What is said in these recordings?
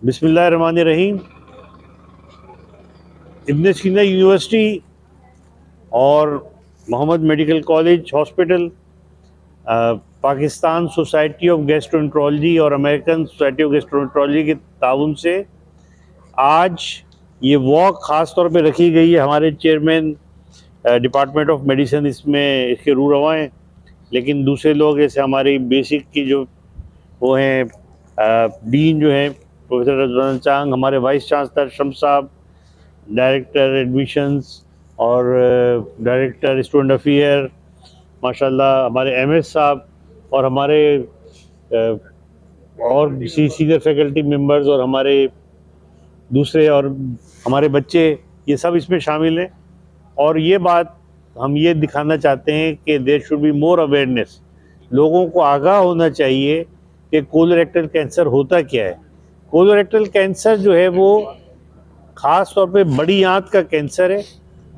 बिस्मिल्लाहिर्रहमानिर्रहीम। इब्न सीना यूनिवर्सिटी और Mohammad medical college hospital, Pakistan society of gastroenterology और अमेरिकन सोसाइटी ऑफ गैस्ट्रोएंटरोलॉजी के ताउन से आज ये वॉक ख़ास तौर पे रखी गई है। हमारे चेयरमैन डिपार्टमेंट ऑफ मेडिसिन इसमें इसके रूरवा हैं, लेकिन दूसरे लोग जैसे हमारी बेसिक की जो वो हैं डीन जो हैं प्रोफेसर रजवान चांग, हमारे वाइस चांसलर शम्स साहब, डायरेक्टर एडमिशन्स और डायरेक्टर स्टूडेंट अफेयर माशाल्लाह, हमारे एमएस साहब और हमारे और सीनियर फैकल्टी मेंबर्स और हमारे दूसरे और हमारे बच्चे, ये सब इसमें शामिल हैं। और ये बात हम ये दिखाना चाहते हैं कि there should be more awareness. लोगों को आगाह होना चाहिए कि कोलोरेक्टल कैंसर होता क्या है। कोलोरेक्टल कैंसर जो है वो ख़ास तौर पे बड़ी आंत का कैंसर है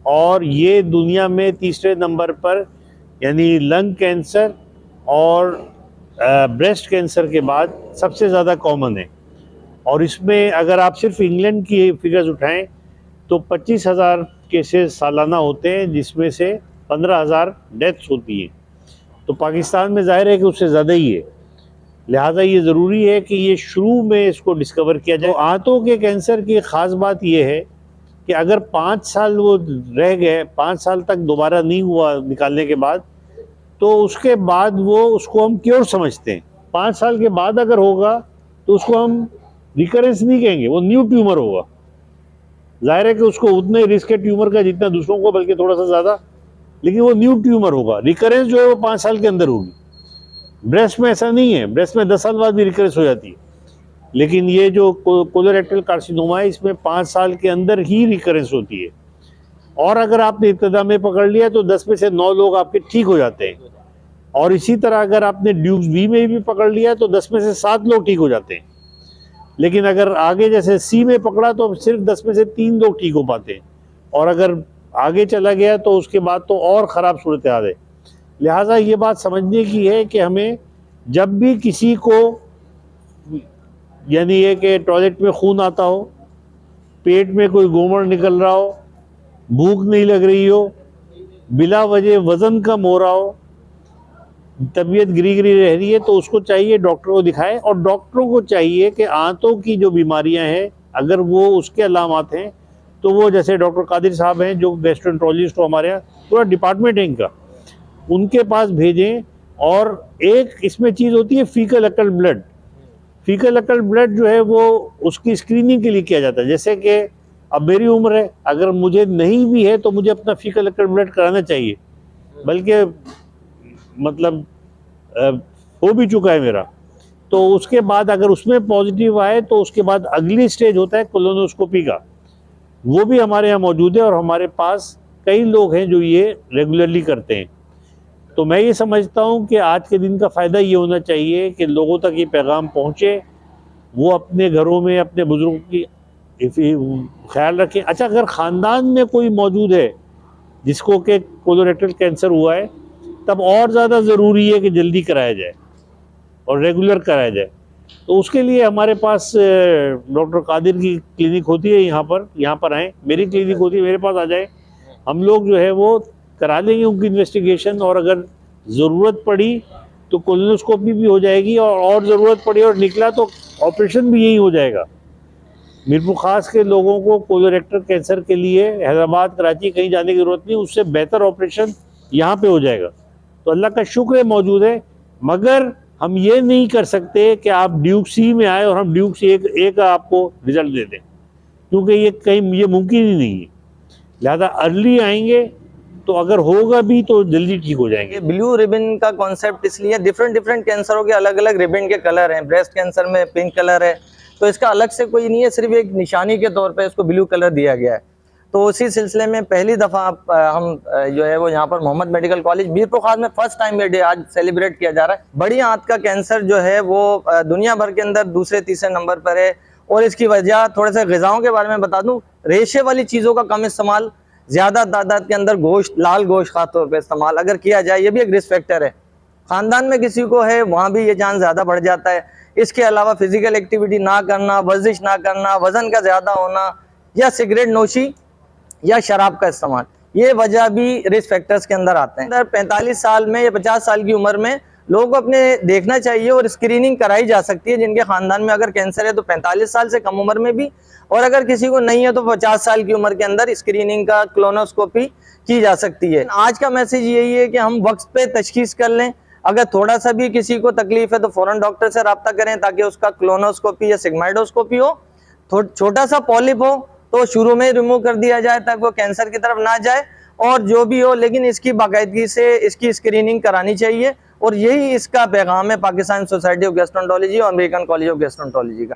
और ये दुनिया में तीसरे नंबर पर, यानी लंग कैंसर और ब्रेस्ट कैंसर के बाद सबसे ज़्यादा कॉमन है। और इसमें अगर आप सिर्फ इंग्लैंड की फिगर्स उठाएं तो 25,000 केसेस सालाना होते हैं, जिसमें से 15,000 डेथ्स होती हैं। तो पाकिस्तान में ज़ाहिर है कि उससे ज़्यादा ही है, लिहाजा ये ज़रूरी है कि ये शुरू में इसको डिस्कवर किया जाए। तो आंतों के कैंसर की ख़ास बात ये है कि अगर 5 साल वो रह गए, 5 साल तक दोबारा नहीं हुआ निकालने के बाद, तो उसके बाद वो उसको हम क्योर समझते हैं। 5 साल के बाद अगर होगा तो उसको हम रिकरेंस नहीं कहेंगे, वो न्यू ट्यूमर होगा। जाहिर है कि उसको उतने रिस्क है ट्यूमर का जितना दूसरों को, बल्कि थोड़ा सा ज़्यादा, लेकिन वो न्यू ट्यूमर होगा। रिकरेंस जो है वो 5 साल के अंदर होगी। ब्रेस्ट में ऐसा नहीं है, ब्रेस्ट में 10 साल बाद भी रिकरेंस हो जाती है, लेकिन ये जो कोलोरेक्टल कार्सिनोमा है इसमें 5 साल के अंदर ही रिकरेंस होती है। और अगर आपने इब्तिदा में पकड़ लिया तो 10 में से 9 लोग आपके ठीक हो जाते हैं। और इसी तरह अगर आपने ड्यूक्स बी में भी पकड़ लिया तो 10 में से 7 लोग ठीक हो जाते हैं। लेकिन अगर आगे जैसे सी में पकड़ा तो सिर्फ 10 में से 3 लोग ठीक हो पाते हैं, और अगर आगे चला गया तो उसके बाद तो और ख़राब सूरत हाल है। लिहाजा ये बात समझने की है कि हमें जब भी किसी को, यानी ये कि टॉयलेट में खून आता हो, पेट में कोई गोमड़ निकल रहा हो, भूख नहीं लग रही हो, बिला वजह वज़न कम हो रहा हो, तबीयत गिरी गिरी रह रही है, तो उसको चाहिए डॉक्टर को दिखाए। और डॉक्टरों को चाहिए कि आंतों की जो बीमारियां हैं अगर वो उसके अलामात हैं तो वो, जैसे डॉक्टर कादिर साहब हैं जो गैस्ट्रोएंटरोलॉजिस्ट हो, हमारे यहाँ पूरा डिपार्टमेंट है इनका, उनके पास भेजें। और एक इसमें चीज़ होती है फीकल अकल ब्लड। फीकल अकल ब्लड जो है वो उसकी स्क्रीनिंग के लिए किया जाता है। जैसे कि अब मेरी उम्र है, अगर मुझे नहीं भी है तो मुझे अपना फीकल अकल ब्लड कराना चाहिए, बल्कि मतलब हो भी चुका है मेरा। तो उसके बाद अगर उसमें पॉजिटिव आए तो उसके बाद अगली स्टेज होता है कोलोनोस्कोपी का, वो भी हमारे यहाँ मौजूद है और हमारे पास कई लोग हैं जो ये रेगुलरली करते हैं। तो मैं ये समझता हूँ कि आज के दिन का फ़ायदा ये होना चाहिए कि लोगों तक ये पैगाम पहुँचे, वो अपने घरों में अपने बुज़ुर्गों की ख्याल रखें। अच्छा, अगर ख़ानदान में कोई मौजूद है जिसको कि कोलोरेक्टल कैंसर हुआ है, तब और ज़्यादा ज़रूरी है कि जल्दी कराया जाए और रेगुलर कराया जाए। तो उसके लिए हमारे पास डॉक्टर कादिर की क्लिनिक होती है यहाँ पर आएँ, मेरी क्लिनिक होती है, मेरे पास आ जाए, हम लोग जो है वो करा लेंगे उनकी इन्वेस्टिगेशन। और अगर ज़रूरत पड़ी तो कोलोनोस्कोपी भी हो जाएगी, और ज़रूरत पड़ी और निकला तो ऑपरेशन भी यही हो जाएगा। मीरपुर ख़ास के लोगों को कोलोरेक्टल कैंसर के लिए हैदराबाद, कराची कहीं जाने की ज़रूरत नहीं, उससे बेहतर ऑपरेशन यहाँ पे हो जाएगा। तो अल्लाह का शुक्र है मौजूद है, मगर हम ये नहीं कर सकते कि आप ड्यूक सी में आए और हम ड्यूक सी एक आपको रिज़ल्ट दे दें, क्योंकि ये कहीं ये मुमकिन ही नहीं है। लिहाजा अर्ली आएंगे तो अगर होगा भी तो जल्दी ठीक हो जाएंगे। ब्लू रिबन का कॉन्सेप्ट इसलिए, डिफरेंट कैंसरों के अलग अलग रिबन के कलर हैं। ब्रेस्ट कैंसर में पिंक कलर है, तो इसका अलग से कोई नहीं है, सिर्फ एक निशानी के तौर पे इसको ब्लू कलर दिया गया है। तो उसी सिलसिले में पहली दफ़ा हम जो है वो यहाँ पर मोहम्मद मेडिकल कॉलेज मीरपुर खास में फर्स्ट टाइम ये डे आज सेलिब्रेट किया जा रहा है। बड़ी आंत का कैंसर जो है वो दुनिया भर के अंदर दूसरे तीसरे नंबर पर है, और इसकी वजह थोड़े से ग़िज़ाओं के बारे में बता दूँ। रेशे वाली चीज़ों का कम इस्तेमाल, ज़्यादा तादाद के अंदर गोश्त, लाल गोश्त खास तौर पर इस्तेमाल अगर किया जाए, ये भी एक रिस्क फैक्टर है। ख़ानदान में किसी को है वहाँ भी ये चांस ज़्यादा बढ़ जाता है। इसके अलावा फिजिकल एक्टिविटी ना करना, वर्जिश ना करना, वजन का ज़्यादा होना, या सिगरेट नोशी या शराब का इस्तेमाल, ये वजह भी रिस्क फैक्टर्स के अंदर आते हैं। 45 साल में या 50 साल की उम्र में लोगों को अपने देखना चाहिए और स्क्रीनिंग कराई जा सकती है। जिनके खानदान में अगर कैंसर है तो 45 साल से कम उम्र में भी, और अगर किसी को नहीं है तो 50 साल की उम्र के अंदर स्क्रीनिंग का कोलोनोस्कोपी की जा सकती है। आज का मैसेज यही है कि हम वक्त पे तशखीस कर लें। अगर थोड़ा सा भी किसी को तकलीफ है तो फौरन डॉक्टर से रब्ता करें ताकि उसका कोलोनोस्कोपी या सिग्माइडोस्कोपी हो। छोटा सा पॉलिप हो तो शुरू में रिमूव कर दिया जाए ताकि वो कैंसर की तरफ ना जाए, और जो भी हो लेकिन इसकी बाकायदगी से इसकी स्क्रीनिंग करानी चाहिए। और यही इसका पैगाम है पाकिस्तान सोसाइटी ऑफ गैस्ट्रोएंटरोलॉजी और अमेरिकन कॉलेज ऑफ गैस्ट्रोएंटरोलॉजी का।